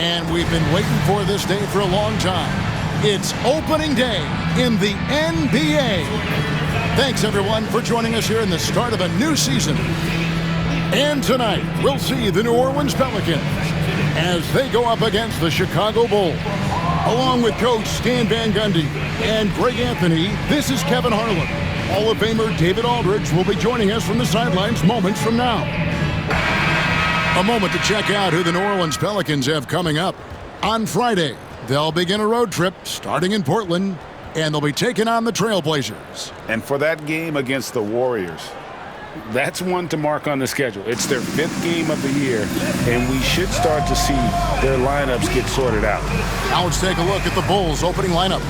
And we've been waiting for this day for a long time. It's opening day in the NBA. Thanks, everyone, for joining us here in the start of a new season. And tonight, we'll see the New Orleans Pelicans as they go up against the Chicago Bulls. Along with Coach Stan Van Gundy and Greg Anthony, this is Kevin Harlan. Hall of Famer David Aldridge will be joining us from the sidelines moments from now. A moment to check out who the New Orleans Pelicans have coming up. On Friday, they'll begin a road trip starting in Portland, and they'll be taking on the Trailblazers. And for that game against the Warriors, that's one to mark on the schedule. It's their 5th game of the year, and we should start to see their lineups get sorted out. Now let's take a look at the Bulls' opening lineup.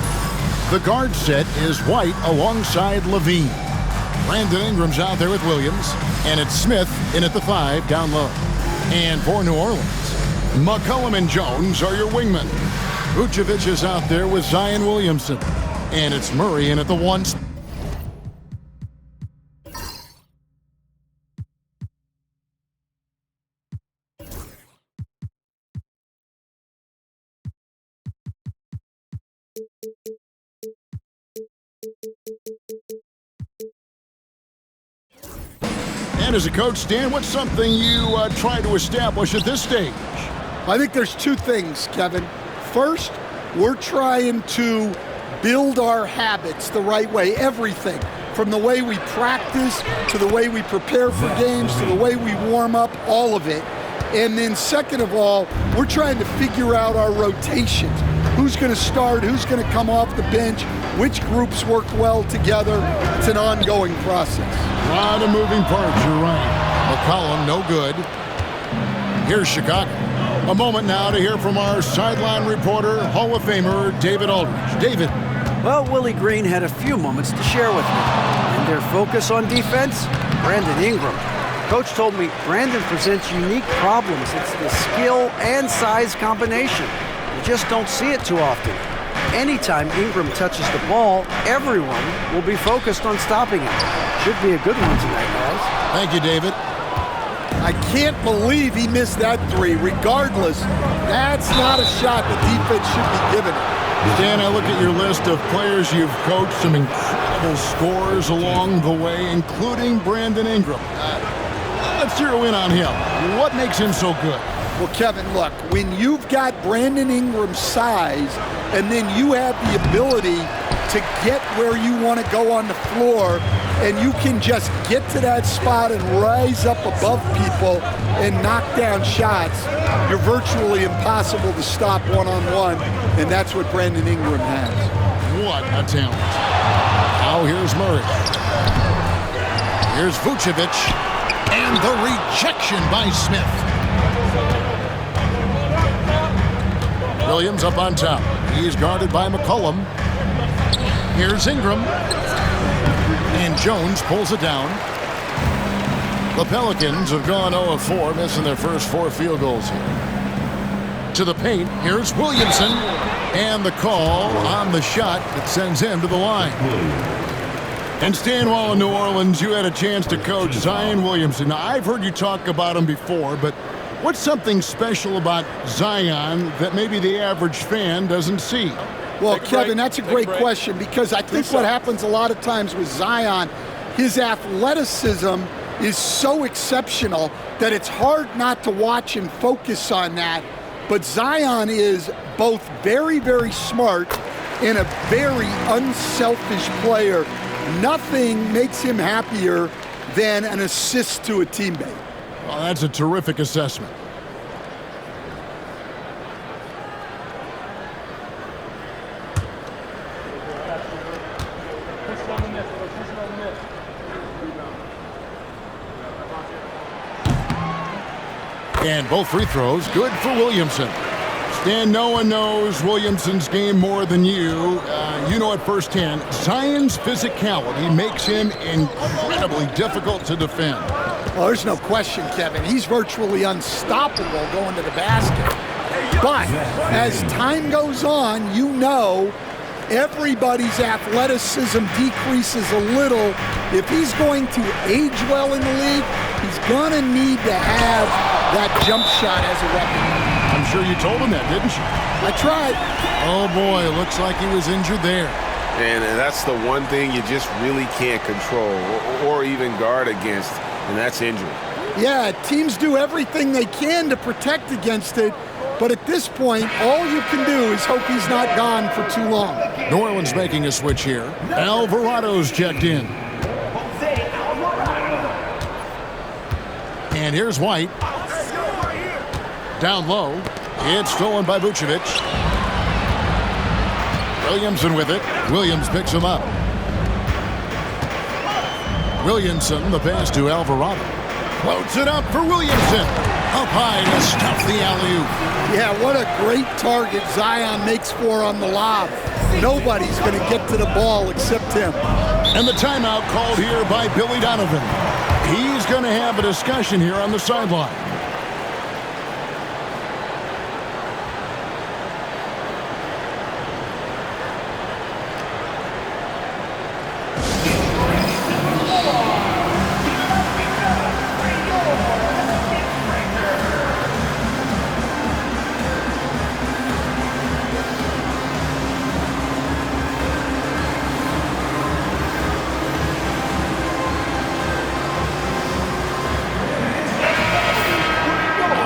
The guard set is White alongside Levine. Brandon Ingram's out there with Williams, and it's Smith in at the 5 down low. And for New Orleans, McCollum and Jones are your wingmen. Vucevic is out there with Zion Williamson, and it's Murray in at the 1. And as a coach, Stan, what's something you try to establish at this stage? I think there's 2 things, Kevin. First, we're trying to build our habits the right way, everything. From the way we practice, to the way we prepare for games, to the way we warm up, all of it. And then second of all, we're trying to figure out our rotations. Who's going to start, who's going to come off the bench, which groups work well together. It's an ongoing process. A lot of moving parts, you're right. McCollum, no good. Here's Chicago. A moment now to hear from our sideline reporter, Hall of Famer David Aldridge. David. Well, Willie Green had a few moments to share with me. And their focus on defense, Brandon Ingram. Coach told me Brandon presents unique problems. It's the skill and size combination. You just don't see it too often. Anytime Ingram touches the ball, everyone will be focused on stopping him. Should be a good one tonight, guys. Thank you, David. I can't believe he missed that 3. Regardless, that's not a shot the defense should be giving it. Stan, I look at your list of players you've coached, some incredible scores along the way, including Brandon Ingram. Let's zero in on him. What makes him so good? Well, Kevin, look, when you've got Brandon Ingram's size and then you have the ability to get where you want to go on the floor and you can just get to that spot and rise up above people and knock down shots, you're virtually impossible to stop one-on-one, and that's what Brandon Ingram has. What a talent. Now here's Murray. Here's Vucevic, and the rejection by Smith. Williams up on top. He's guarded by McCollum. Here's Ingram. And Jones pulls it down. The Pelicans have gone 0 of 4, missing their first 4 field goals here. To the paint, here's Williamson. And the call on the shot that sends him to the line. And Stan, while in New Orleans, you had a chance to coach Zion Williamson. Now, I've heard you talk about him before, but what's something special about Zion that maybe the average fan doesn't see? Well, Kevin, that's a great question, because I think what happens a lot of times with Zion, his athleticism is so exceptional that it's hard not to watch and focus on that. But Zion is both very, very smart and a very unselfish player. Nothing makes him happier than an assist to a teammate. Well, that's a terrific assessment. And both free throws good for Williamson. Stan, no one knows Williamson's game more than you. You know it firsthand. Zion's physicality makes him incredibly difficult to defend. Well, there's no question, Kevin. He's virtually unstoppable going to the basket. But as time goes on, you know everybody's athleticism decreases a little. If he's going to age well in the league, he's going to need to have that jump shot as a weapon. I'm sure you told him that, didn't you? I tried. Oh, boy, looks like he was injured there. And that's the one thing you just really can't control or even guard against, and that's injury. Yeah, teams do everything they can to protect against it, but at this point, all you can do is hope he's not gone for too long. New Orleans making a switch here. Alvarado's checked in. And here's White. Down low. It's stolen by Vucevic. Williamson with it. Williams picks him up. Williamson, the pass to Alvarado. Floats it up for Williamson. Up high to stuff the alley-oop. Yeah, what a great target Zion makes for on the lob. Nobody's going to get to the ball except him. And the timeout called here by Billy Donovan. He's going to have a discussion here on the sideline.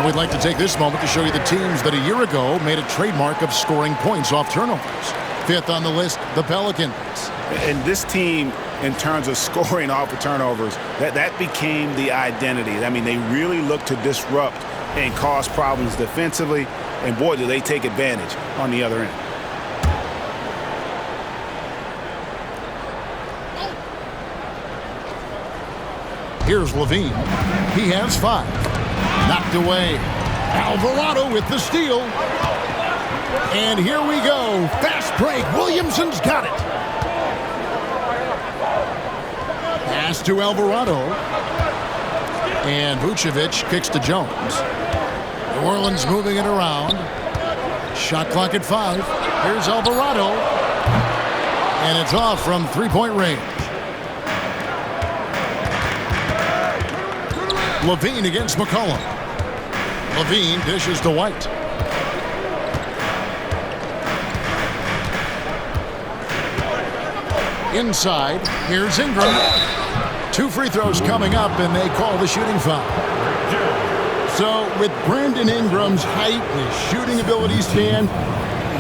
We'd like to take this moment to show you the teams that a year ago made a trademark of scoring points off turnovers. Fifth on the list, the Pelicans. And this team, in terms of scoring off of turnovers, that became the identity. I mean, they really look to disrupt and cause problems defensively, and boy, do they take advantage on the other end. Here's Levine. He has 5. Knocked away. Alvarado with the steal. And here we go. Fast break. Williamson's got it. Pass to Alvarado. And Vucevic kicks to Jones. New Orleans moving it around. Shot clock at 5. Here's Alvarado. And it's off from three-point range. Levine against McCollum. Levine dishes to White. Inside, here's Ingram. 2 free throws coming up, and they call the shooting foul. So with Brandon Ingram's height and his shooting abilities, Stan,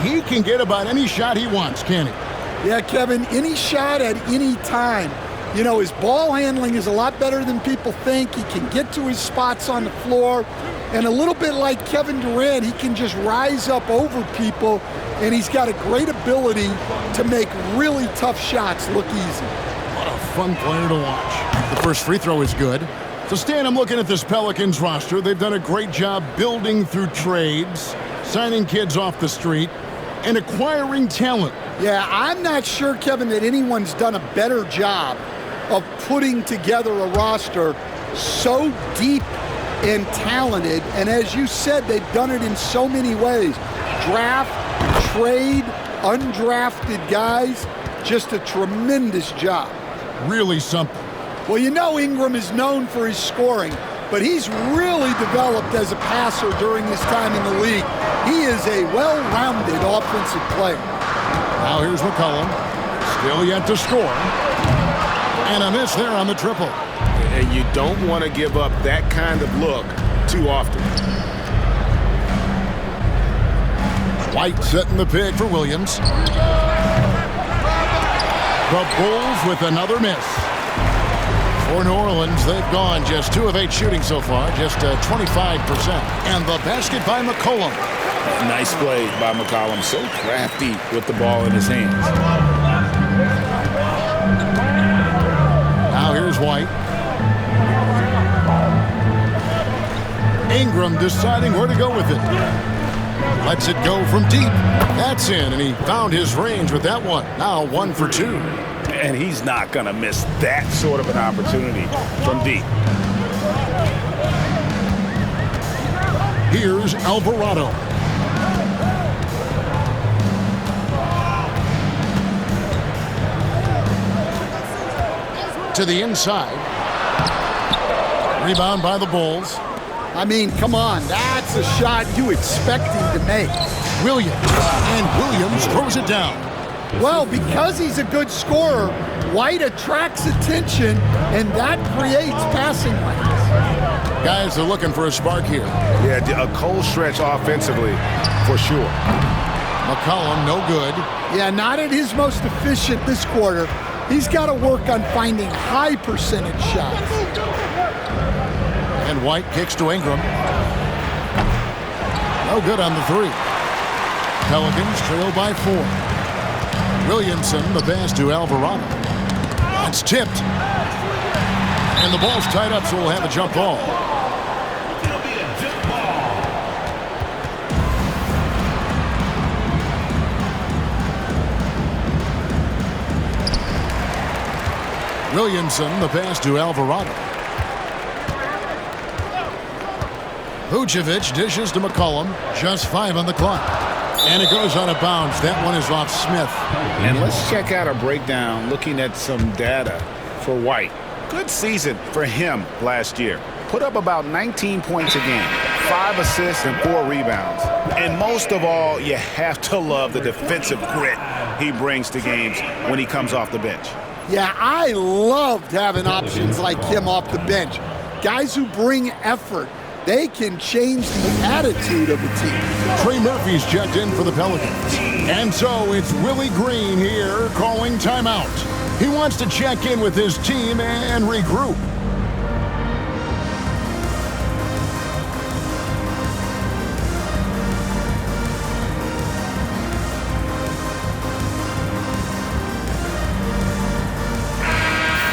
he can get about any shot he wants, can't he? Yeah, Kevin, any shot at any time. You know, his ball handling is a lot better than people think. He can get to his spots on the floor. And a little bit like Kevin Durant, he can just rise up over people. And he's got a great ability to make really tough shots look easy. What a fun player to watch. The first free throw is good. So, Stan, I'm looking at this Pelicans roster. They've done a great job building through trades, signing kids off the street, and acquiring talent. Yeah, I'm not sure, Kevin, that anyone's done a better job of putting together a roster so deep and talented. And as you said, they've done it in so many ways. Draft, trade, undrafted guys. Just a tremendous job. Really something. Well, you know Ingram is known for his scoring, but he's really developed as a passer during his time in the league. He is a well-rounded offensive player. Now here's McCollum. Still yet to score. And a miss there on the triple. And you don't want to give up that kind of look too often. White setting the pick for Williams. The Bulls with another miss. For New Orleans, they've gone just 2 of 8 shooting so far, just 25%. And the basket by McCollum. Nice play by McCollum. So crafty with the ball in his hands. Now here's White. Ingram deciding where to go with it. Lets it go from deep. That's in, and he found his range with that one. Now 1 for 2. And he's not going to miss that sort of an opportunity from deep. Here's Alvarado. To the inside. Rebound by the Bulls. I mean, come on, that's a shot you expect him to make. Williams, and Williams throws it down. Well, because he's a good scorer, White attracts attention, and that creates passing lanes. Guys are looking for a spark here. Yeah, a cold stretch offensively, for sure. McCollum, no good. Yeah, not at his most efficient this quarter. He's got to work on finding high percentage shots. And White kicks to Ingram. No good on the three. Pelicans trail by 4. Williamson, the pass to Alvarado. It's tipped. And the ball's tied up, so we'll have a jump ball. Williamson, the pass to Alvarado. Vucevic dishes to McCollum. Just 5 on the clock. And it goes out of bounds. That one is off Smith. And let's check out a breakdown looking at some data for White. Good season for him last year. Put up about 19 points a game, 5 assists and 4 rebounds. And most of all, you have to love the defensive grit he brings to games when he comes off the bench. Yeah, I loved having options like him off the bench. Guys who bring effort. They can change the attitude of the team. Trey Murphy's checked in for the Pelicans. And so it's Willie Green here calling timeout. He wants to check in with his team and regroup.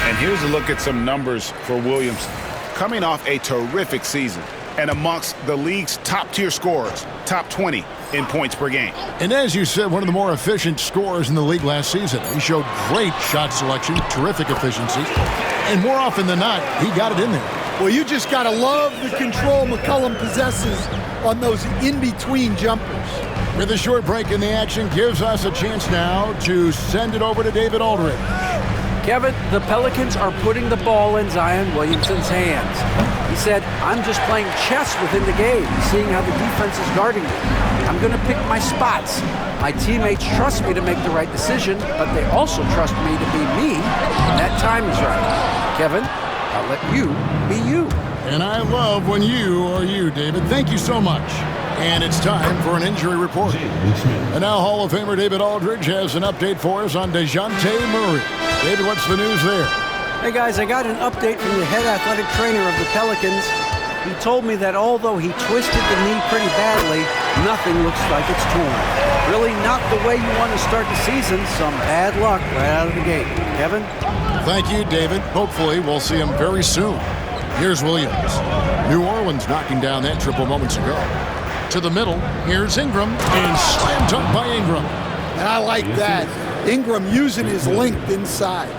And here's a look at some numbers for Williams. Coming off a terrific season and amongst the league's top-tier scorers, top 20 in points per game. And as you said, one of the more efficient scorers in the league last season. He showed great shot selection, terrific efficiency, and more often than not, he got it in there. Well, you just got to love the control McCollum possesses on those in-between jumpers. With a short break in the action, gives us a chance now to send it over to David Aldridge. Kevin, the Pelicans are putting the ball in Zion Williamson's hands. He said, I'm just playing chess within the game, seeing how the defense is guarding me. I'm going to pick my spots. My teammates trust me to make the right decision, but they also trust me to be me when that time is right. Kevin, I'll let you be you. And I love when you are you, David. Thank you so much. And it's time for an injury report. And now Hall of Famer David Aldridge has an update for us on DeJounte Murray. David, what's the news there? Hey guys, I got an update from the head athletic trainer of the Pelicans. He told me that although he twisted the knee pretty badly, nothing looks like it's torn. Really not the way you want to start the season. Some bad luck right out of the gate. Kevin? Thank you, David. Hopefully we'll see him very soon. Here's Williams. New Orleans knocking down that triple moments ago. To the middle, here's Ingram, and slam dunk by Ingram. And I like that. Ingram using his length inside.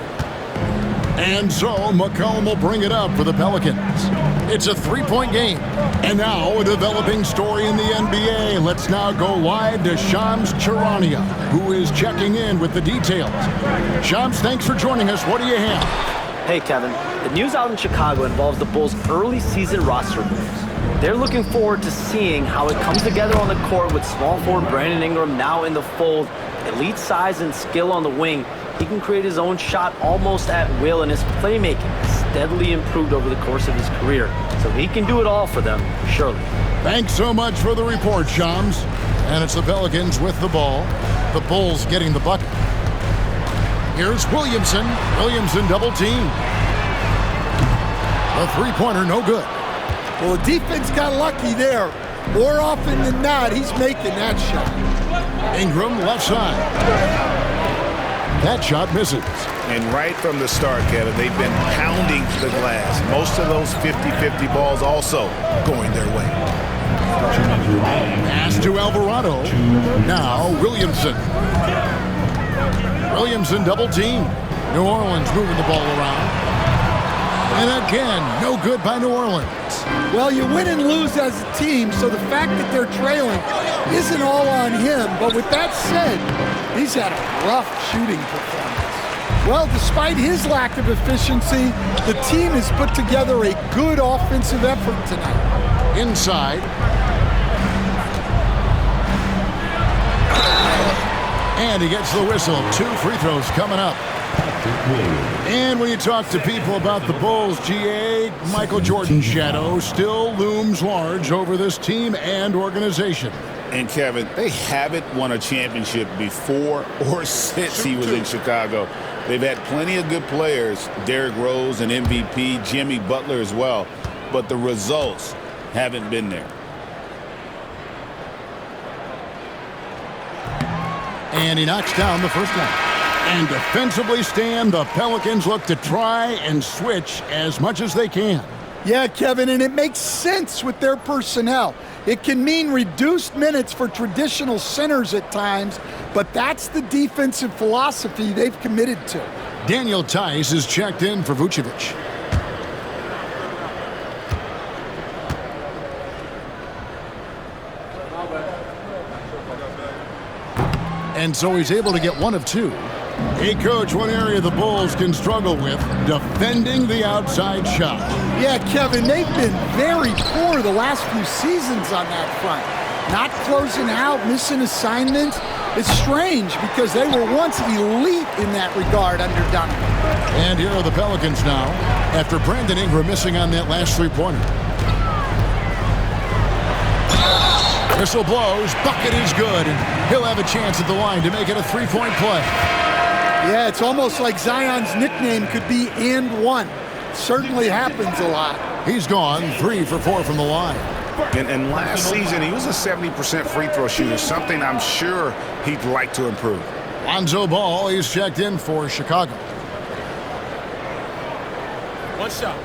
And so McCollum will bring it up for the Pelicans. It's a 3-point game. And now a developing story in the NBA. Let's now go live to Shams Charania, who is checking in with the details. Shams, thanks for joining us. What do you have? Hey, Kevin. The news out in Chicago involves the Bulls' early season roster moves. They're looking forward to seeing how it comes together on the court with small forward Brandon Ingram now in the fold. Elite size and skill on the wing. He can create his own shot almost at will, and his playmaking has steadily improved over the course of his career. So he can do it all for them, surely. Thanks so much for the report, Shams. And it's the Pelicans with the ball. The Bulls getting the bucket. Here's Williamson. Williamson double team. The three-pointer no good. Well, the defense got lucky there. More often than not, he's making that shot. Ingram left side. That shot misses. And right from the start, Kevin, they've been pounding the glass. Most of those 50-50 balls also going their way. Pass to Alvarado. Now Williamson. Williamson double team. New Orleans moving the ball around. And again, no good by New Orleans. Well, you win and lose as a team, so the fact that they're trailing isn't all on him. But with that said, he's had a rough shooting performance. Well, despite his lack of efficiency, the team has put together a good offensive effort tonight. Inside. And he gets the whistle. 2 free throws coming up. And when you talk to people about the Bulls, GA, Michael Jordan's shadow still looms large over this team and organization. And Kevin, they haven't won a championship before or since he was in Chicago. They've had plenty of good players, Derrick Rose, an MVP, Jimmy Butler as well, but the results haven't been there. And he knocks down the first one. And defensively, Stan, the Pelicans look to try and switch as much as they can. Yeah, Kevin, and it makes sense with their personnel. It can mean reduced minutes for traditional centers at times, but that's the defensive philosophy they've committed to. Daniel Tice is checked in for Vucevic. And so he's able to get 1 of 2. Hey, Coach, one area the Bulls can struggle with, defending the outside shot. Yeah, Kevin, they've been very poor the last few seasons on that front. Not closing out, missing assignments. It's strange because they were once elite in that regard under Donovan. And here are the Pelicans now, after Brandon Ingram missing on that last three-pointer. Whistle blows, bucket is good, and he'll have a chance at the line to make it a 3-point play. Yeah, it's almost like Zion's nickname could be "and one." Certainly happens a lot. He's gone 3 for 4 from the line. And last season, he was a 70% free throw shooter, something I'm sure he'd like to improve. Lonzo Ball, he's checked in for Chicago. 1 shot.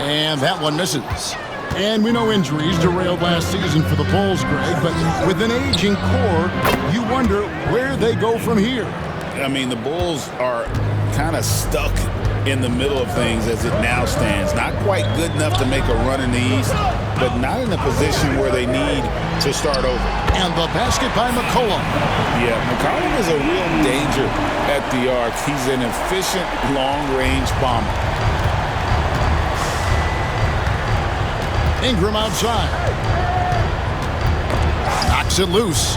And that one misses. And we know injuries derailed last season for the Bulls, Greg, but with an aging core, you wonder where they go from here. I mean, the Bulls are kind of stuck in the middle of things as it now stands. Not quite good enough to make a run in the East, but not in a position where they need to start over. And the basket by McCollum. Yeah, McCollum is a real danger at the arc. He's an efficient long-range bomber. Ingram outside. Knocks it loose.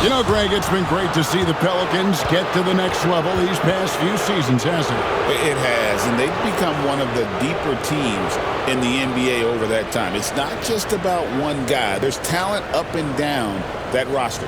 You know, Greg, it's been great to see the Pelicans get to the next level these past few seasons, hasn't it? It has, and they've become one of the deeper teams in the NBA over that time. It's not just about one guy. There's talent up and down that roster.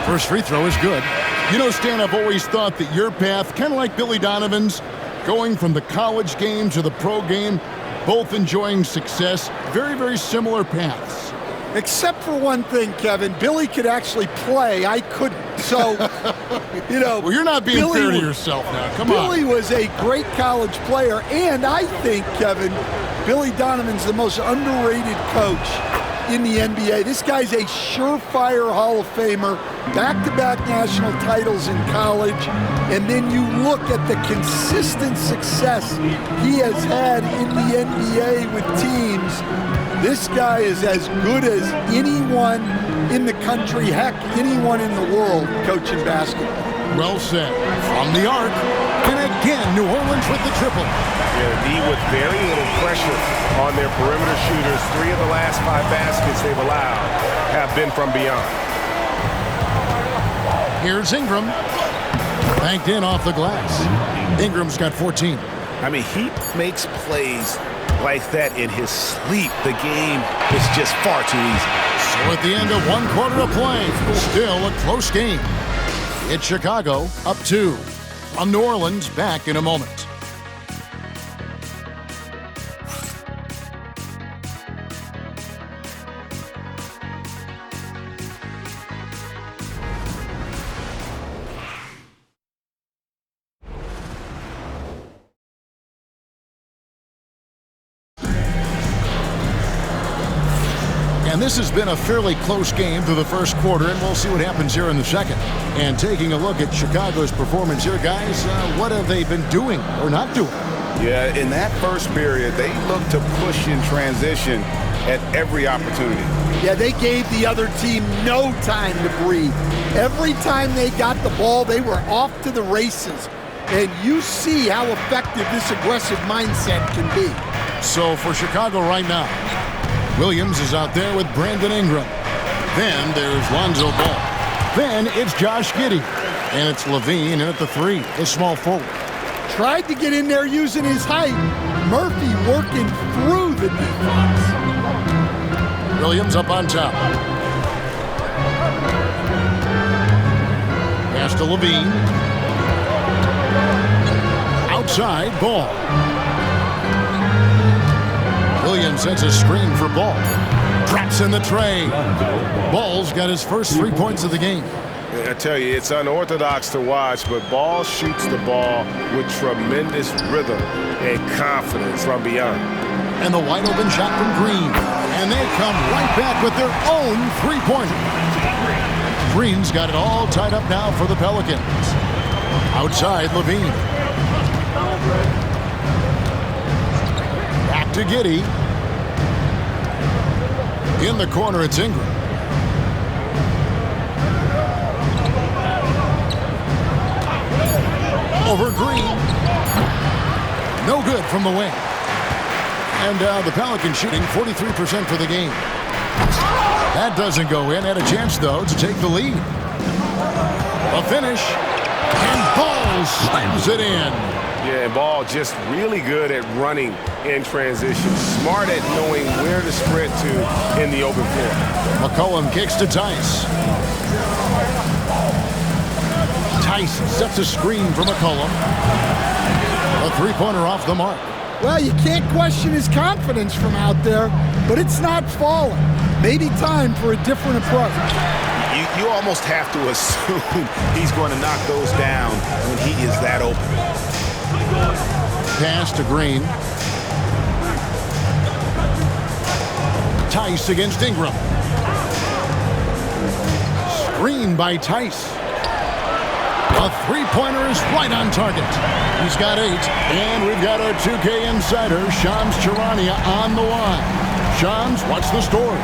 First free throw is good. You know, Stan, I've always thought that your path, kind of like Billy Donovan's, going from the college game to the pro game, both enjoying success, very, very similar paths. Except for one thing, Kevin. Billy could actually play. I couldn't. So, you know. Well, you're not being Billy fair to yourself now. Come on. Billy was a great college player. And I think, Kevin, Billy Donovan's the most underrated coach in the NBA. This guy's a surefire Hall of Famer, back-to-back national titles in college, and then you look at the consistent success he has had in the NBA with teams. This guy is as good as anyone in the country, heck, anyone in the world coaching basketball. Well said. From the arc, and again, New Orleans with the triple. Yeah, D with very little pressure on their perimeter shooters. 3 of the last 5 baskets they've allowed have been from beyond. Here's Ingram. Banked in off the glass. Ingram's got 14. I mean, he makes plays like that in his sleep. The game is just far too easy. So at the end of 1 quarter of play, still a close game. It's Chicago up 2. From New Orleans, back in a moment. And this has been a fairly close game through the first quarter, and we'll see what happens here in the second. And taking a look at Chicago's performance here, guys, what have they been doing or not doing? Yeah, in that first period, they looked to push in transition at every opportunity. Yeah, they gave the other team no time to breathe. Every time they got the ball, they were off to the races. And you see how effective this aggressive mindset can be. So for Chicago right now, Williams is out there with Brandon Ingram. Then there's Lonzo Ball. Then it's Josh Giddey. And it's Levine in at the 3, the small forward. Tried to get in there using his height. Murphy working through the defense. Williams up on top. Pass to Levine. Outside, Ball. Williams sets a screen for Ball. Traps in the tray. Ball's got his first 3 points of the game. I tell you, it's unorthodox to watch, but Ball shoots the ball with tremendous rhythm and confidence from beyond. And the wide open shot from Green. And they come right back with their own 3-pointer. Green's got it all tied up now for the Pelicans. Outside, Levine. Back to Giddey. In the corner, it's Ingram. Over Green. No good from the wing. And the Pelicans shooting 43% for the game. That doesn't go in. Had a chance, though, to take the lead. A finish. And Ball slams it in. Yeah, and Ball just really good at running in transition. Smart at knowing where to sprint to in the open floor. McCollum kicks to Tice. Tice sets a screen for McCollum. A 3-pointer off the mark. Well, you can't question his confidence from out there, but it's not falling. Maybe time for a different approach. You almost have to assume he's going to knock those down when he is that open. Pass to Green. Tice against Ingram. Screen by Tice. A 3-pointer is right on target. He's got 8. And we've got our 2K insider, Shams Charania, on the line. Shams, what's the story?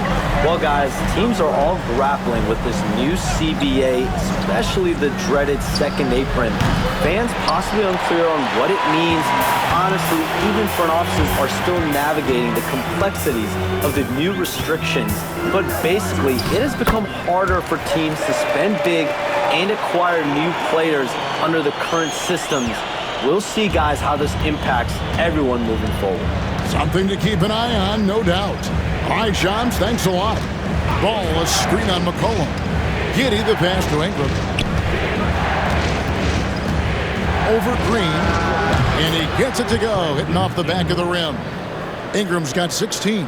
Well, guys, teams are all grappling with this new CBA, especially the dreaded second apron. Fans possibly unclear on what it means. Honestly, even front offices are still navigating the complexities of the new restrictions. But basically, it has become harder for teams to spend big and acquire new players under the current systems. We'll see, guys, how this impacts everyone moving forward. Something to keep an eye on, no doubt. All right, Shams, thanks a lot. Ball, a screen on McCollum. Giddey, the pass to Ingram. Over Green, and he gets it to go, hitting off the back of the rim. Ingram's got 16.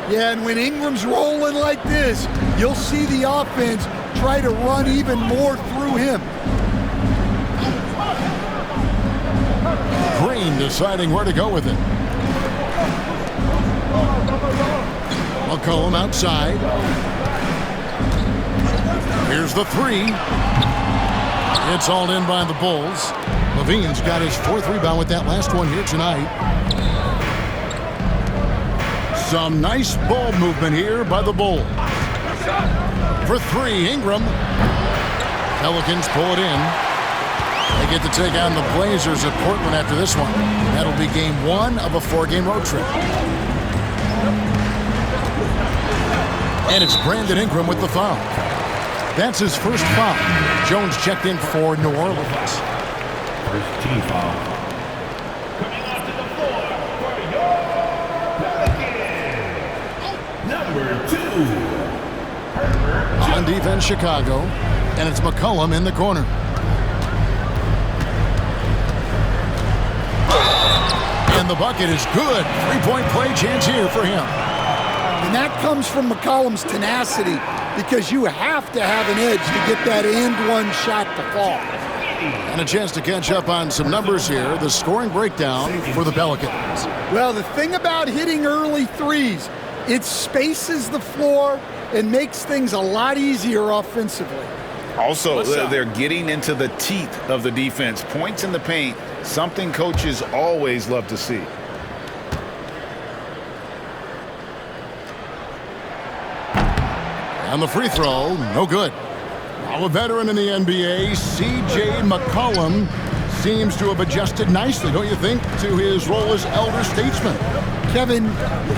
Yeah, and when Ingram's rolling like this, you'll see the offense try to run even more through him. Green deciding where to go with it. McCollum outside. Here's the 3. It's all in by the Bulls. Levine's got his 4th rebound with that last one here tonight. Some nice ball movement here by the Bulls. For 3, Ingram. Pelicans pull it in. They get to take on the Blazers at Portland after this one. That'll be game 1 of a 4-game road trip. And it's Brandon Ingram with the foul. That's his first foul. Jones checked in for New Orleans. First team foul. Coming onto the floor for your Pelicans, number 2. On defense, Chicago. And it's McCollum in the corner. And the bucket is good. 3-point play chance here for him. And that comes from McCollum's tenacity, because you have to have an edge to get that and-one shot to fall. And a chance to catch up on some numbers here. The scoring breakdown for the Pelicans. Well, the thing about hitting early threes, It spaces the floor and makes things a lot easier offensively. Also, they're getting into the teeth of the defense. Points in the paint, something coaches always love to see. And the free throw, no good. Now a veteran in the NBA, C.J. McCollum, seems to have adjusted nicely, don't you think, to his role as elder statesman. Kevin,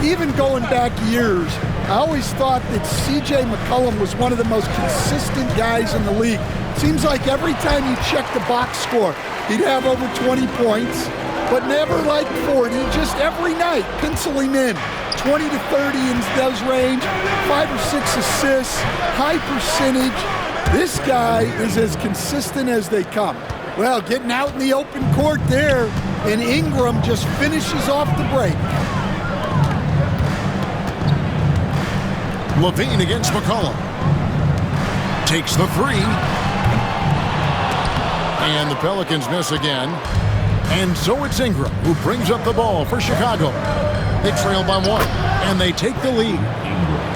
even going back years, I always thought that C.J. McCollum was one of the most consistent guys in the league. Seems like every time you check the box score, he'd have over 20 points, but never like 40, just every night, pencil him in. 20 to 30 in those range, 5 or 6 assists, high percentage. This guy is as consistent as they come. Well, getting out in the open court there, and Ingram just finishes off the break. LaVine against McCollum. Takes the three. And the Pelicans miss again. And so it's Ingram who brings up the ball for Chicago. They trail by 1, and they take the lead.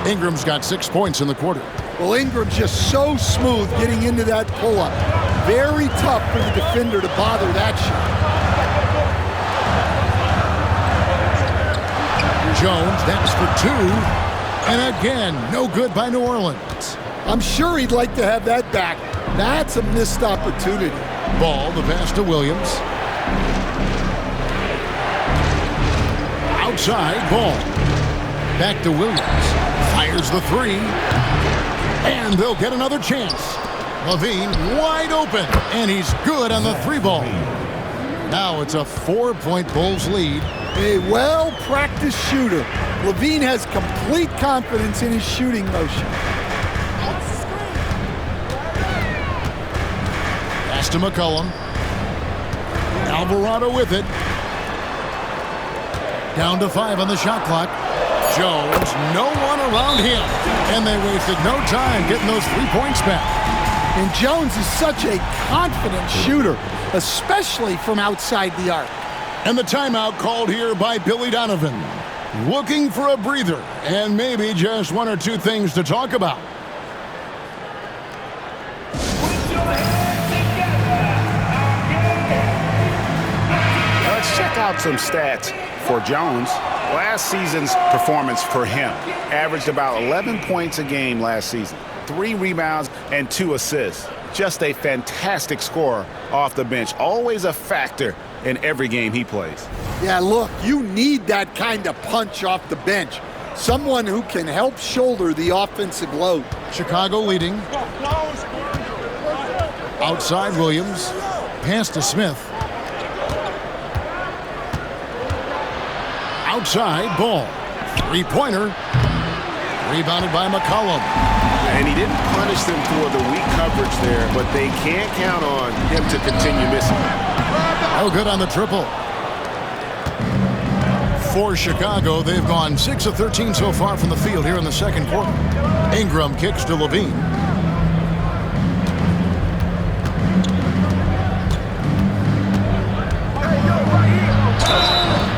Ingram's got 6 points in the quarter. Well, Ingram's just so smooth getting into that pull-up. Very tough for the defender to bother that shot. Jones, that's for 2. And again, no good by New Orleans. I'm sure he'd like to have that back. That's a missed opportunity. Ball, the pass to Williams. Outside, Ball. Back to Williams. Fires the 3. And they'll get another chance. LaVine wide open. And he's good on the 3-ball. Now it's a 4-point Bulls lead. A well-practiced shooter. LaVine has complete confidence in his shooting motion. Pass to McCollum. Alvarado with it. Down to 5 on the shot clock. Jones, no one around him. And they wasted no time getting those 3 points back. And Jones is such a confident shooter, especially from outside the arc. And the timeout called here by Billy Donovan. Looking for a breather and maybe just 1 or 2 things to talk about. Let's check out some stats for Jones. Last season's performance for him averaged about 11 points a game last season, 3 rebounds and 2 assists. Just a fantastic scorer off the bench, always a factor in every game he plays. Yeah, look, you need that kind of punch off the bench. Someone who can help shoulder the offensive load. Chicago leading. Outside Williams. Pass to Smith. Outside, Ball. 3-pointer. Rebounded by McCollum. And he didn't punish them for the weak coverage there, but they can't count on him to continue missing. No good on the triple. For Chicago, they've gone 6 of 13 so far from the field here in the second quarter. Ingram kicks to LaVine.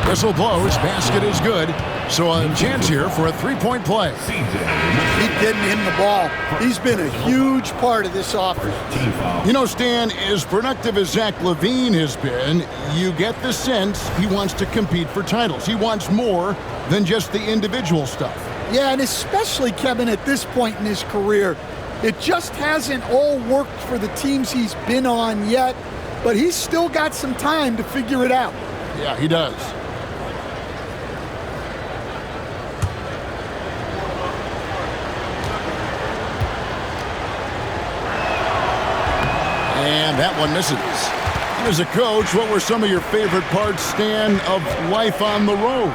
Whistle blows, basket is good. So a chance here for a 3-point play. Keep getting him the ball. He's been a huge part of this offense. You know, Stan, as productive as Zach LaVine has been, you get the sense he wants to compete for titles. He wants more than just the individual stuff. Yeah, and especially, Kevin, at this point in his career, it just hasn't all worked for the teams he's been on yet, but he's still got some time to figure it out. Yeah, he does. And that one misses. As a coach, what were some of your favorite parts, Stan, of life on the road?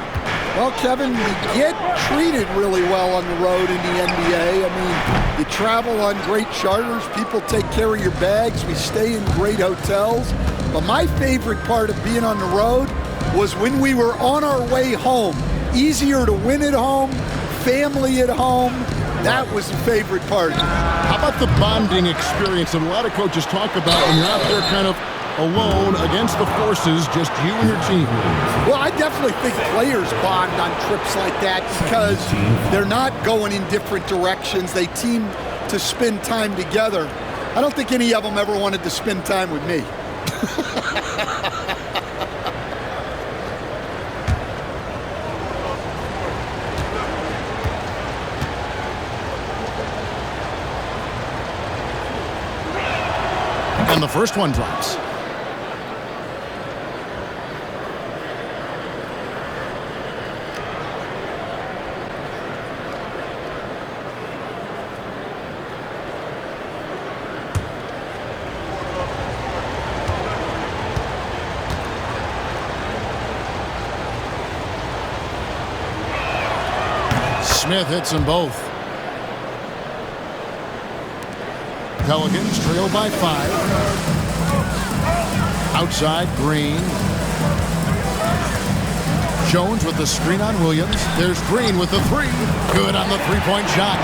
Well, Kevin, we get treated really well on the road in the NBA. I mean, you travel on great charters. People take care of your bags. We stay in great hotels. But my favorite part of being on the road was when we were on our way home. Easier to win at home, family at home. That was the favorite part. How about the bonding experience that a lot of coaches talk about when you're out there kind of alone against the forces, just you and your team. Well, I definitely think players bond on trips like that because they're not going in different directions. They team to spend time together. I don't think any of them ever wanted to spend time with me. And the first one drops. Smith hits them both. Pelicans trail by 5. Outside, Green. Jones with the screen on Williams. There's Green with the 3. Good on the three-point shot.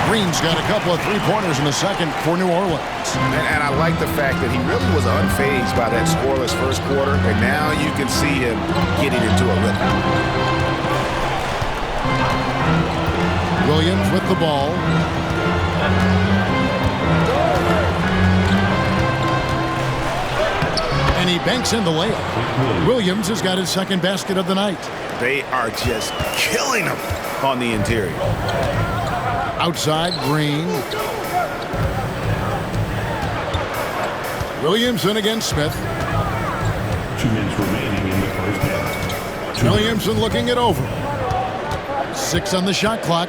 Green's got a couple of three-pointers in the second for New Orleans. And I like the fact that he really was unfazed by that scoreless first quarter, and now you can see him getting into a rhythm. Williams with the ball. And he banks in the layup. Williams has got his second basket of the night. They are just killing him on the interior. Outside, Green. Williamson against Smith. 2 minutes remaining in the first half. Williamson looking it over. 6 on the shot clock.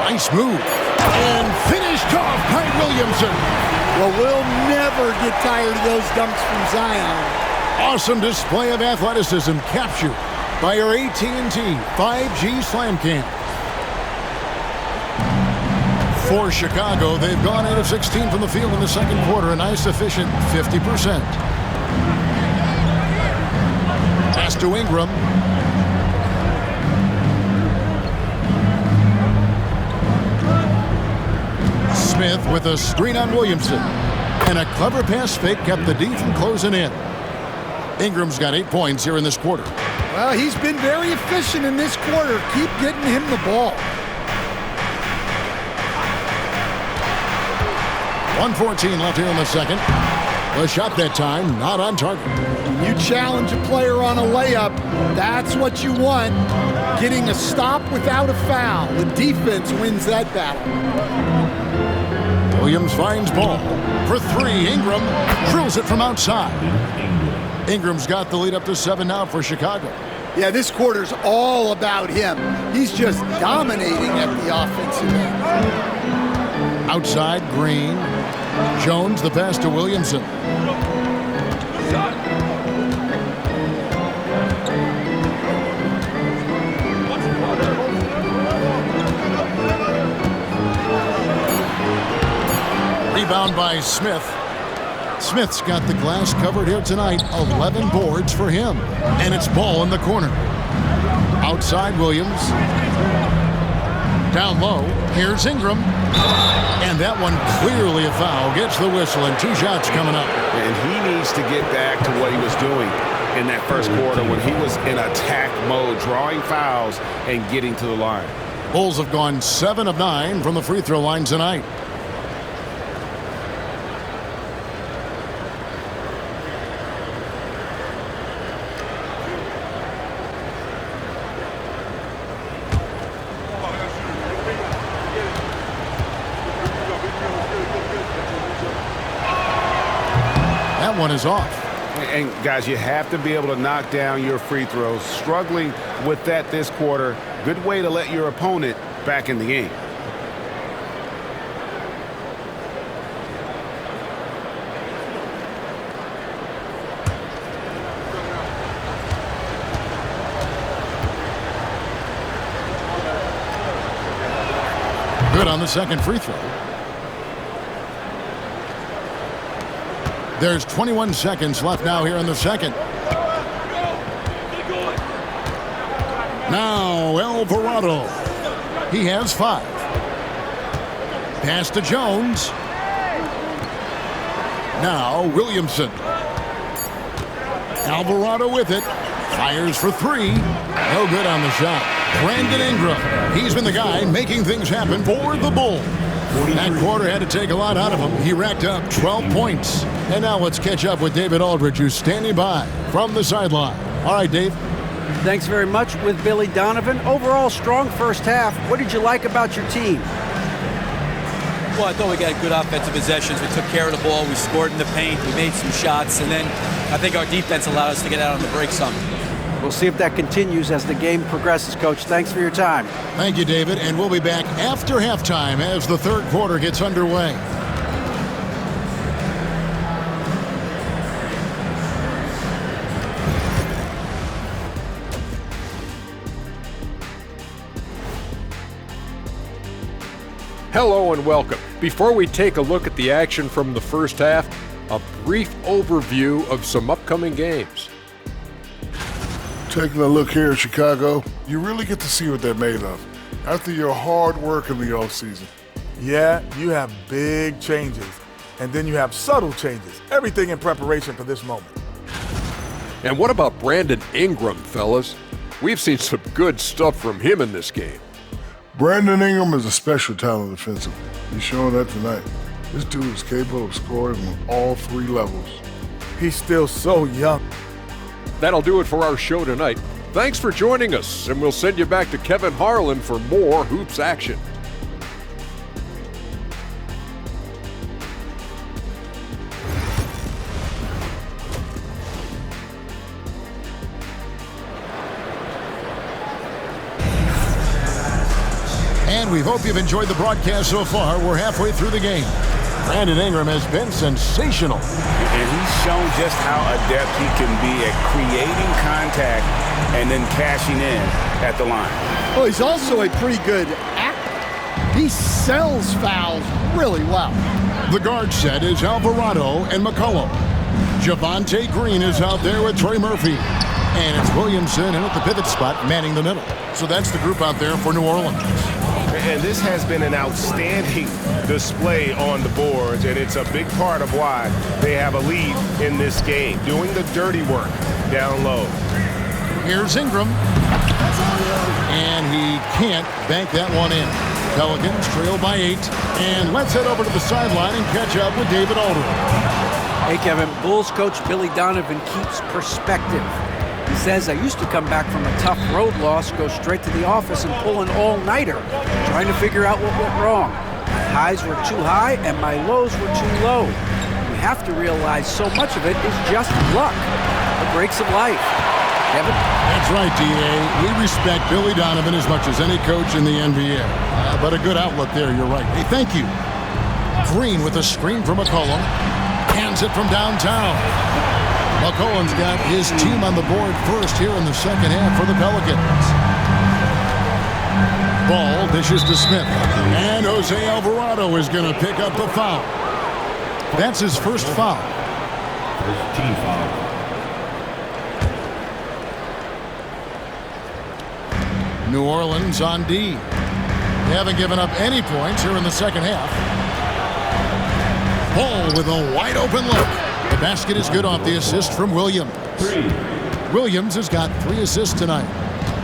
Nice move. And finished off by Williamson. Well, we'll never get tired of those dunks from Zion. Awesome display of athleticism captured by our AT&T 5G Slam Cam. For Chicago, they've gone 8 of 16 from the field in the second quarter, a nice efficient 50%. Pass to Ingram. Smith with a screen on Williamson. And a clever pass fake kept the D from closing in. Ingram's got 8 points here in this quarter. Well, he's been very efficient in this quarter. Keep getting him the ball. 1:14 left here in the second. The shot that time, not on target. You challenge a player on a layup, that's what you want. Getting a stop without a foul. The defense wins that battle. Williams finds ball for 3. Ingram drills it from outside. Ingram's got the lead up to 7 now for Chicago. Yeah, this quarter's all about him. He's just dominating at the offensive end. Outside, Green. Jones, the pass to Williamson. Rebound by Smith. Smith's got the glass covered here tonight. 11 boards for him. And it's ball in the corner. Outside, Williams. Down low. Here's Ingram. And that one clearly a foul. Gets the whistle and 2 shots coming up. And he needs to get back to what he was doing in that first quarter when he was in attack mode, drawing fouls and getting to the line. Bulls have gone 7 of 9 from the free throw line tonight. That one is off. And guys, you have to be able to knock down your free throws. Struggling with that this quarter, good way to let your opponent back in the game. Good on the second free throw. There's 21 seconds left now here in the second. Now Alvarado. He has 5. Pass to Jones. Now Williamson. Alvarado with it. Fires for three. No good on the shot. Brandon Ingram. He's been the guy making things happen for the Bulls. That quarter had to take a lot out of him. He racked up 12 points. And now let's catch up with David Aldridge, who's standing by from the sideline. All right, Dave. Thanks very much with Billy Donovan. Overall, strong first half. What did you like about your team? Well, I thought we got good offensive possessions. We took care of the ball. We scored in the paint. We made some shots. And then I think our defense allowed us to get out on the break some. We'll see if that continues as the game progresses, Coach. Thanks for your time. Thank you, David. And we'll be back after halftime as the third quarter gets underway. Hello and welcome. Before we take a look at the action from the first half, a brief overview of some upcoming games. Taking a look here at Chicago, you really get to see what they're made of after your hard work in the offseason. Yeah, you have big changes, and then you have subtle changes. Everything in preparation for this moment. And what about Brandon Ingram, fellas? We've seen some good stuff from him in this game. Brandon Ingram is a special talent defensively. He's showing that tonight. This dude is capable of scoring on all three levels. He's still so young. That'll do it for our show tonight. Thanks for joining us, and we'll send you back to Kevin Harlan for more Hoops action. And we hope you've enjoyed the broadcast so far. We're halfway through the game. Brandon Ingram has been sensational. And he's shown just how adept he can be at creating contact and then cashing in at the line. Well, he's also a pretty good actor. He sells fouls really well. The guard set is Alvarado and McCollum. Javonte Green is out there with Trey Murphy. And it's Williamson in at the pivot spot, manning the middle. So that's the group out there for New Orleans. And this has been an outstanding display on the boards, and it's a big part of why they have a lead in this game, doing the dirty work down low. Here's Ingram. And he can't bank that one in. Pelicans trail by 8. And let's head over to the sideline and catch up with David Aldridge. Hey, Kevin. Bulls coach Billy Donovan keeps perspective. He says, I used to come back from a tough road loss, go straight to the office and pull an all-nighter, trying to figure out what went wrong. My highs were too high and my lows were too low. We have to realize so much of it is just luck, the breaks of life. Kevin? That's right, D.A. We respect Billy Donovan as much as any coach in the NBA. But a good outlook there, you're right. Hey, thank you. Green with a screen from McCollum. Hands it from downtown. McCollum's got his team on the board first here in the second half for the Pelicans. Ball dishes to Smith. And Jose Alvarado is going to pick up the foul. That's his first foul. First team foul. New Orleans on D. They haven't given up any points here in the second half. Ball with a wide open look. The basket is good off the assist from Williams. Williams has got 3 assists tonight.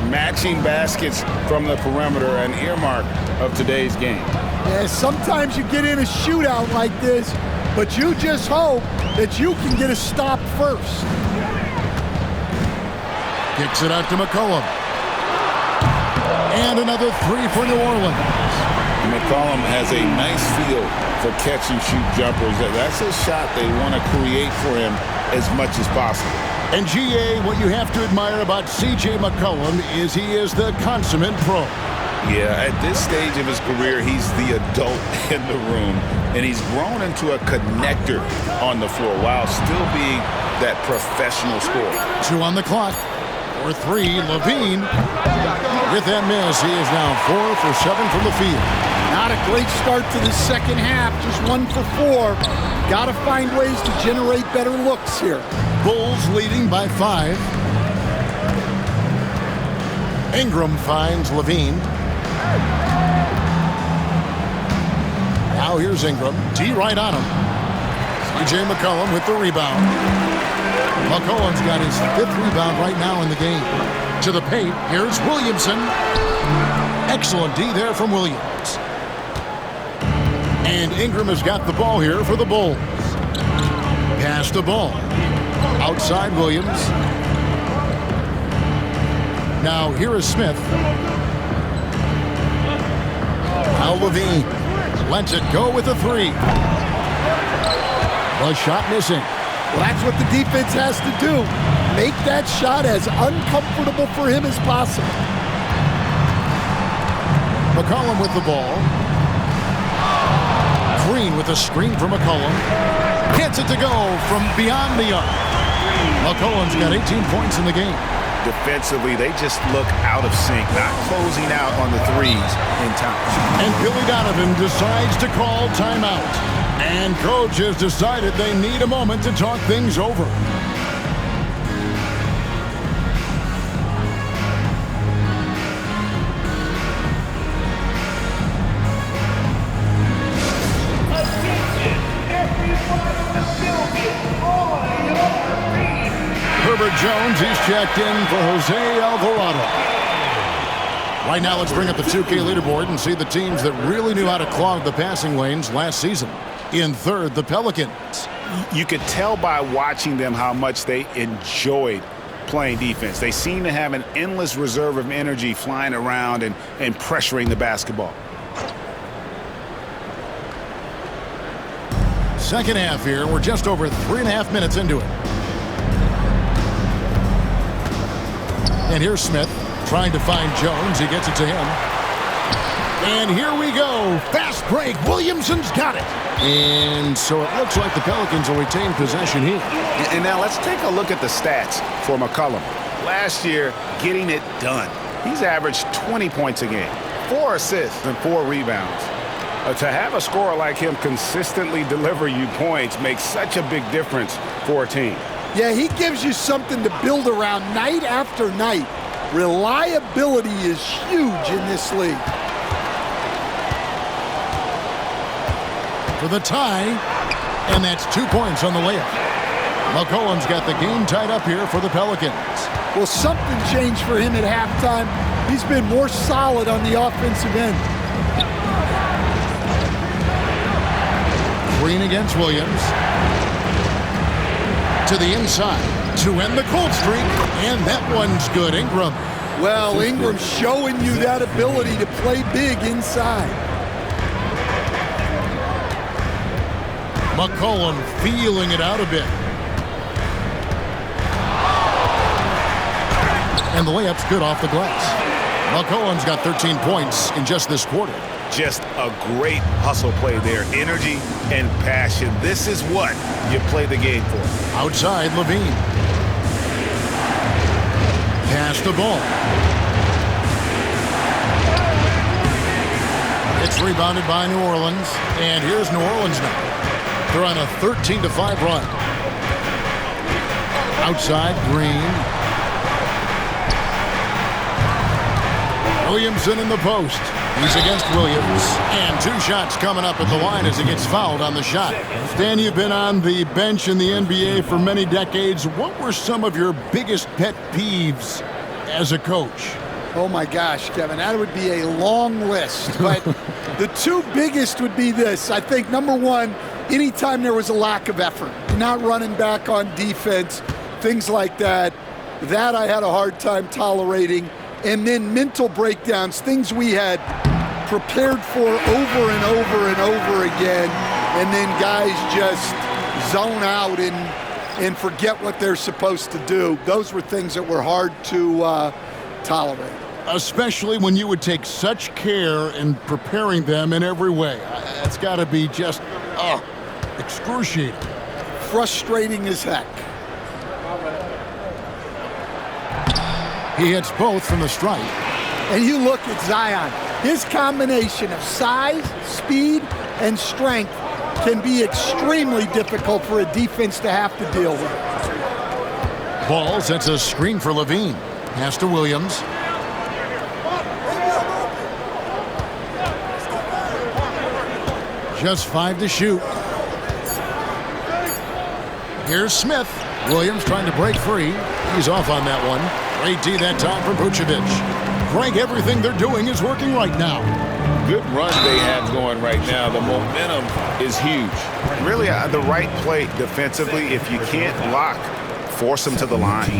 Matching baskets from the perimeter, an earmark of today's game. Yeah, sometimes you get in a shootout like this, but you just hope that you can get a stop first. Kicks it out to McCollum. And another 3 for New Orleans. McCollum has a nice feel for catch-and-shoot jumpers. That's a shot they want to create for him as much as possible. And G.A., what you have to admire about C.J. McCollum is he is the consummate pro. Yeah, at this stage of his career, he's the adult in the room, and he's grown into a connector on the floor while still being that professional scorer. 2 on the clock. For 3, Levine. With that miss, he is now 4 for 7 from the field. Not a great start to the second half, just 1 for 4. Got to find ways to generate better looks here. Bulls leading by 5. Ingram finds Levine. Now here's Ingram. D right on him. A.J. McCollum with the rebound. McCollum's got his 5th rebound right now in the game. To the paint, here's Williamson. Excellent D there from Williams. And Ingram has got the ball here for the Bulls. Pass the ball. Outside Williams. Now here is Smith. Now Levine lets it go with a 3. The shot missing. Well, that's what the defense has to do. Make that shot as uncomfortable for him as possible. McCollum with the ball. Green with a screen for McCollum. Gets it to go from beyond the arc. McCollum's got 18 points in the game. Defensively, they just look out of sync, not closing out on the threes in time. And Billy Donovan decides to call timeout. And coach has decided they need a moment to talk things over. Herbert Jones, he's checked in for Jose Alvarado. Right now, let's bring up the 2K leaderboard and see the teams that really knew how to clog the passing lanes last season. In third, the Pelicans. You could tell by watching them how much they enjoyed playing defense. They seem to have an endless reserve of energy flying around and pressuring the basketball. Second half here. We're just over 3.5 minutes into it. And here's Smith trying to find Jones. He gets it to him. And here we go. Fast break. Williamson's got it. And so it looks like the Pelicans will retain possession here. And now let's take a look at the stats for McCollum. Last year, getting it done. He's averaged 20 points a game, 4 assists, and 4 rebounds. To have a scorer like him consistently deliver you points makes such a big difference for a team. Yeah, he gives you something to build around night after night. Reliability is huge in this league. For the tie, and that's 2 points on the layup. McCollum's got the game tied up here for the Pelicans. Well, something changed for him at halftime. He's been more solid on the offensive end. Green against Williams. To the inside to end the cold streak, and that one's good. Ingram. Well, Ingram's showing you that ability to play big inside. McCollum feeling it out a bit. And the layup's good off the glass. McCollum's got 13 points in just this quarter. Just a great hustle play there. Energy and passion. This is what you play the game for. Outside, Levine. Pass the ball. It's rebounded by New Orleans. And here's New Orleans now. They're on a 13-5 run. Outside, Green. Williamson in the post. He's against Williams. And 2 shots coming up at the line as he gets fouled on the shot. Stan, you've been on the bench in the NBA for many decades. What were some of your biggest pet peeves as a coach? Oh my gosh, Kevin, that would be a long list. But the 2 biggest would be this. I think number 1, anytime there was a lack of effort, not running back on defense, things like that, that I had a hard time tolerating. And then mental breakdowns, things we had prepared for over and over and over again, and then guys just zone out and forget what they're supposed to do. Those were things that were hard to tolerate. Especially when you would take such care in preparing them in every way. It's got to be just excruciating. Frustrating as heck. He hits both from the stripe. And you look at Zion. His combination of size, speed, and strength can be extremely difficult for a defense to have to deal with. Ball sets a screen for Levine. Pass to Williams. Just 5 to shoot. Here's Smith. Williams trying to break free. He's off on that one. Great D that time for Vucevic. Greg, everything they're doing is working right now. Good run they have going right now. The momentum is huge. Really, the right play defensively. If you can't block, force them to the line.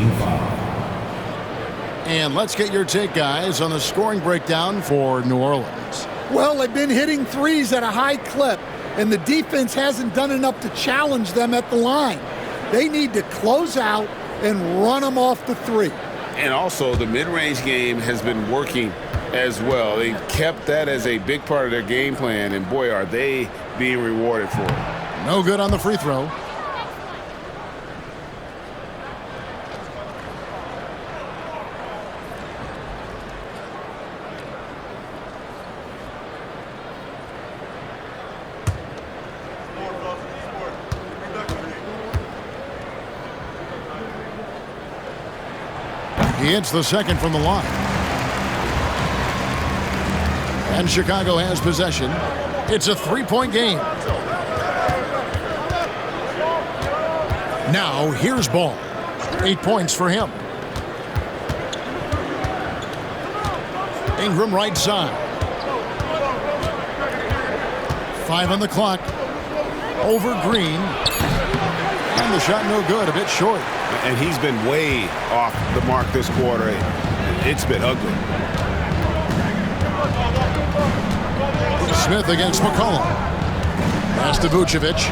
And let's get your take, guys, on the scoring breakdown for New Orleans. Well, they've been hitting threes at a high clip, and the defense hasn't done enough to challenge them at the line. They need to close out and run them off the three. And also, the mid-range game has been working as well. They kept that as a big part of their game plan, and boy, are they being rewarded for it. No good on the free throw. He hits the second from the line. And Chicago has possession. It's a three-point game. Now, here's Ball. 8 points for him. Ingram right side. 5 on the clock. Over Green. And the shot no good, a bit short. And he's been way off the mark this quarter. It's been ugly. Smith against McCollum. Pass to Vucevic.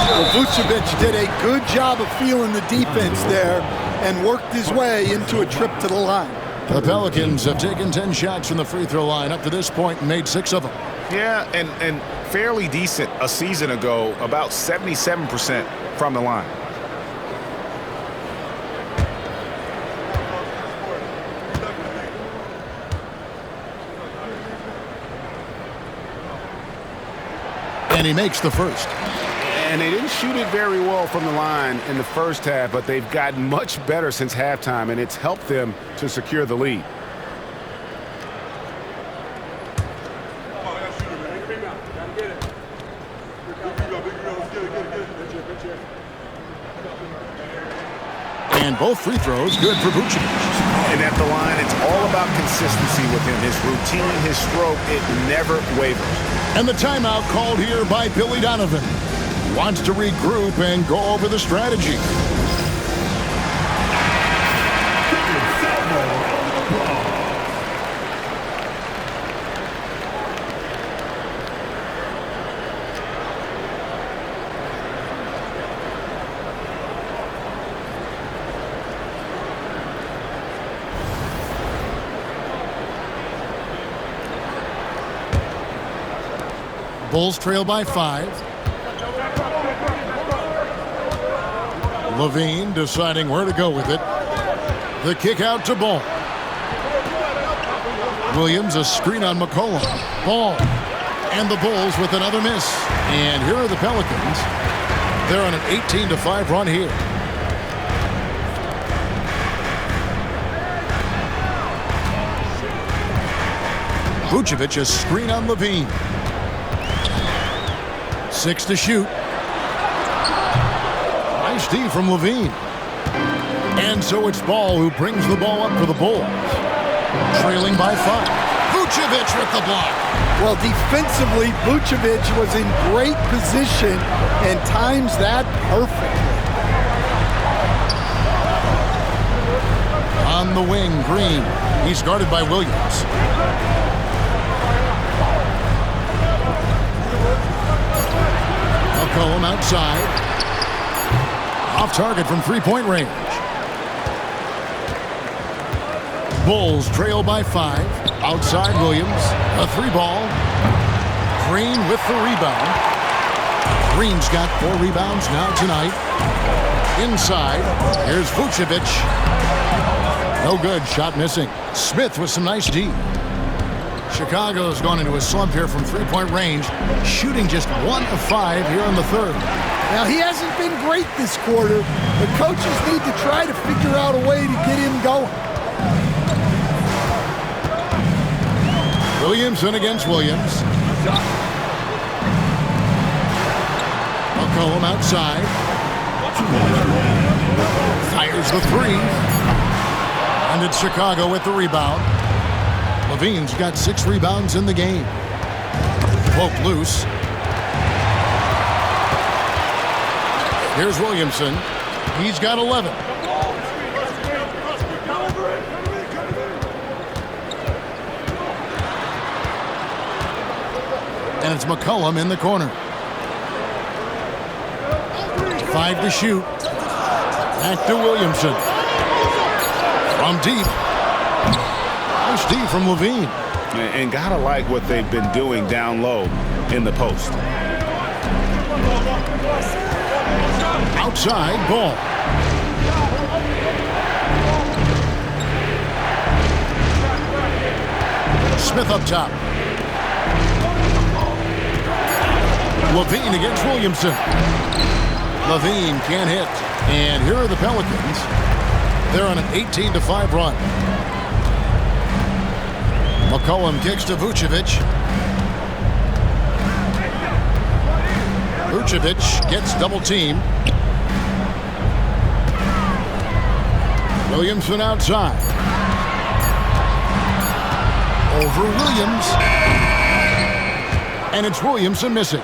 Well, Vucevic did a good job of feeling the defense there and worked his way into a trip to the line. The Pelicans have taken 10 shots from the free throw line up to this point and made 6 of them. Yeah, and fairly decent a season ago, about 77% from the line. And he makes the first. And they didn't shoot it very well from the line in the first half, but they've gotten much better since halftime, and it's helped them to secure the lead. And both free throws good for Vucevic. And at the line, it's all about consistency with him. His routine, his stroke, it never wavers. And the timeout called here by Billy Donovan. Wants to regroup and go over the strategy. Bulls trail by 5. Levine deciding where to go with it. The kick out to Ball. Williams a screen on McCollum. Ball. And the Bulls with another miss. And here are the Pelicans. They're on an 18-5 run here. Vucevic a screen on Levine. 6 to shoot. Nice D from Levine. And so it's Ball who brings the ball up for the Bulls. Trailing by 5. Vucevic with the block. Well, defensively, Vucevic was in great position and times that perfectly. On the wing, Green. He's guarded by Williams. McCollum outside. Off target from three-point range. Bulls trail by 5. Outside Williams. A 3-ball. Green with the rebound. Green's got 4 rebounds now tonight. Inside. Here's Vucevic. No good. Shot missing. Smith with some nice D. Chicago's gone into a slump here from three-point range, shooting just 1 of 5 here in the third. Now, he hasn't been great this quarter. The coaches need to try to figure out a way to get him going. Williamson against Williams. McCollum outside. Fires the three. And it's Chicago with the rebound. Levine's got 6 rebounds in the game. Pope loose. Here's Williamson. He's got 11. And it's McCollum in the corner. 5 to shoot. Back to Williamson. From deep. Nice D from Levine. And gotta like what they've been doing down low in the post. Outside ball. Smith up top. Levine against Williamson. Levine can't hit. And here are the Pelicans. They're on an 18-5 run. McCollum kicks to Vucevic. Vucevic gets double teamed. Williamson outside. Over Williams. And it's Williamson missing.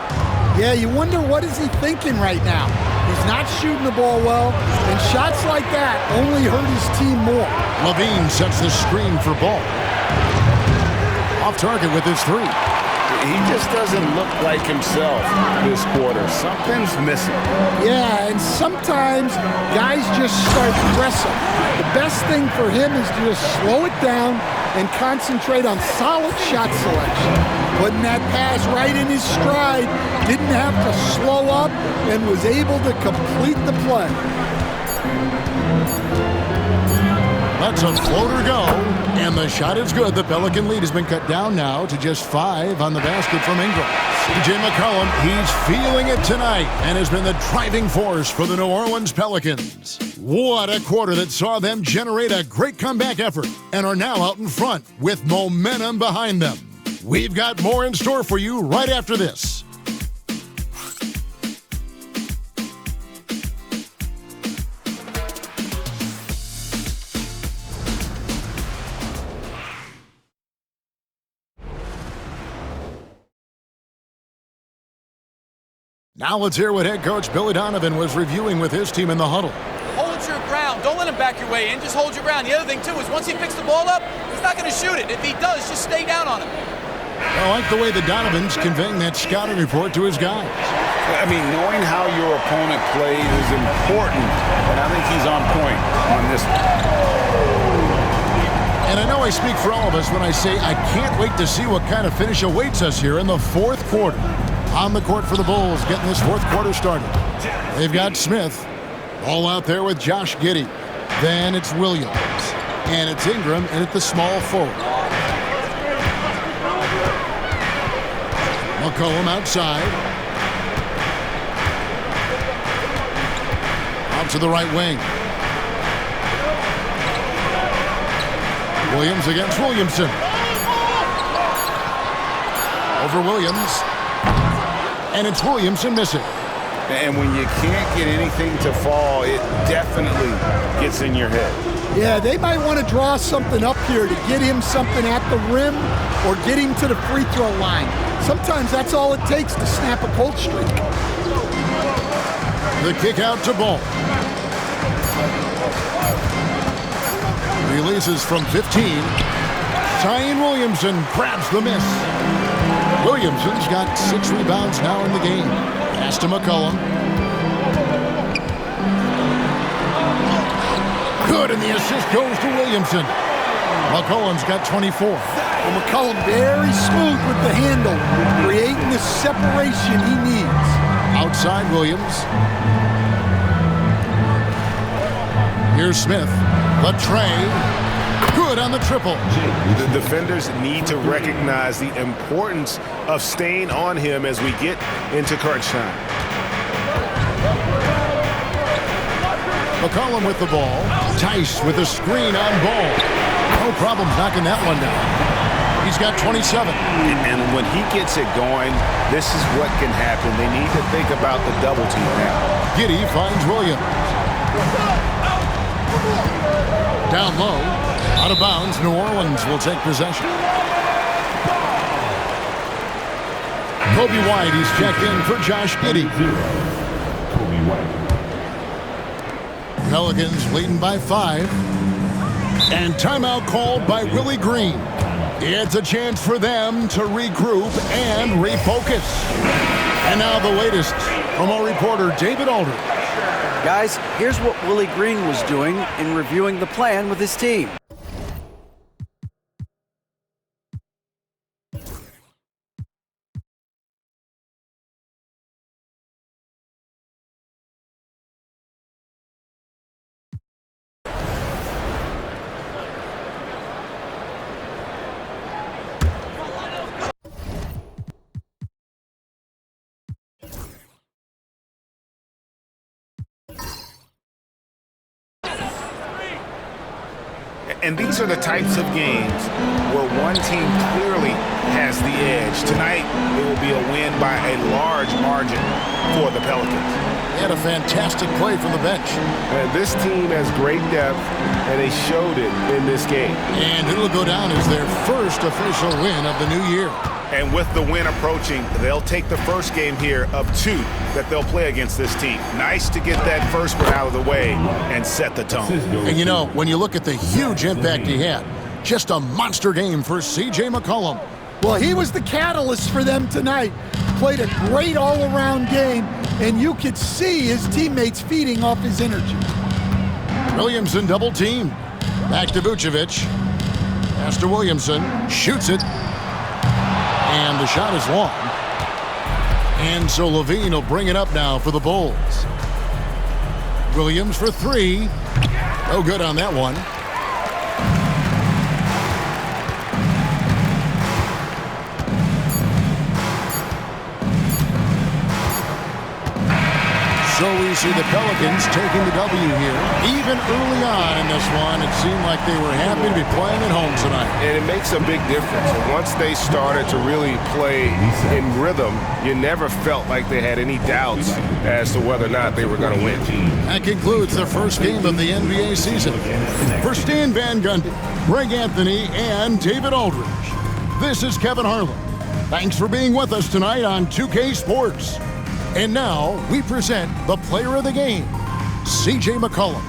Yeah, you wonder what is he thinking right now. He's not shooting the ball well, and shots like that only hurt his team more. Levine sets the screen for Ball. Off target with his 3. He just doesn't look like himself this quarter. Something's missing. Yeah, and sometimes guys just start pressing. The best thing for him is to just slow it down and concentrate on solid shot selection. Putting that pass right in his stride, didn't have to slow up, and was able to complete the play. That's a floater go, and the shot is good. The Pelican lead has been cut down now to just 5 on the basket from Ingram. C.J. McCollum, he's feeling it tonight and has been the driving force for the New Orleans Pelicans. What a quarter that saw them generate a great comeback effort and are now out in front with momentum behind them. We've got more in store for you right after this. Now let's hear what head coach Billy Donovan was reviewing with his team in the huddle. Hold your ground. Don't let him back your way in. Just hold your ground. The other thing, too, is once he picks the ball up, he's not going to shoot it. If he does, just stay down on him. I like the way the Donovan's conveying that scouting report to his guys. I mean, knowing how your opponent plays is important, and I think he's on point on this one. And I know I speak for all of us when I say I can't wait to see what kind of finish awaits us here in the fourth quarter. On the court for the Bulls, getting this fourth quarter started. They've got Smith. All out there with Josh Giddey. Then it's Williams. And it's Ingram in at the small forward. McCollum outside. Out to the right wing. Williams against Williamson. Over Williams. And it's Williamson missing. And when you can't get anything to fall, it definitely gets in your head. Yeah, they might want to draw something up here to get him something at the rim or get him to the free throw line. Sometimes that's all it takes to snap a cold streak. The kick out to Ball. Releases from 15. Zion Williamson grabs the miss. Williamson's got 6 rebounds now in the game. Pass to McCollum. Good, and the assist goes to Williamson. McCollum's got 24. Well, McCollum very smooth with the handle, creating the separation he needs. Outside Williams. Here's Smith. Latrey. Good on the triple. The defenders need to recognize the importance of staying on him as we get into crunch time. McCollum with the ball. Tice with a screen on Ball. No problem knocking that one down. He's He's got 27. And when he gets it going, this is what can happen. They need to think about the double team now. Giddey finds Williams. Down low, out of bounds. New Orleans will take possession. Kobe White, he's checked in for Josh Giddey. Kobe White. Pelicans leading by 5. And timeout called by Willie Green. It's a chance for them to regroup and refocus. And now the latest from our reporter, David Aldridge. Guys, here's what Willie Green was doing in reviewing the plan with his team. And these are the types of games where one team clearly has the edge. Tonight, it will be a win by a large margin for the Pelicans. They had a fantastic play from the bench. And this team has great depth, and they showed it in this game. And it'll go down as their first official win of the new year. And with the win approaching, they'll take the first game here of 2 that they'll play against this team. Nice to get that first one out of the way and set the tone. And you know, when you look at the huge impact he had, just a monster game for C.J. McCollum. Well, he was the catalyst for them tonight. Played a great all-around game, and you could see his teammates feeding off his energy. Williamson double team. Back to Vucevic. Pass to Williamson. Shoots it. And the shot is long. And so Levine will bring it up now for the Bulls. Williams for 3. No good on that one. So we see the Pelicans taking the W here. Even early on in this one, it seemed like they were happy to be playing at home tonight. And it makes a big difference. And once they started to really play in rhythm, you never felt like they had any doubts as to whether or not they were going to win. That concludes the first game of the NBA season. For Stan Van Gundy, Greg Anthony, and David Aldridge, this is Kevin Harlan. Thanks for being with us tonight on 2K Sports. And now we present the player of the game, C.J. McCollum.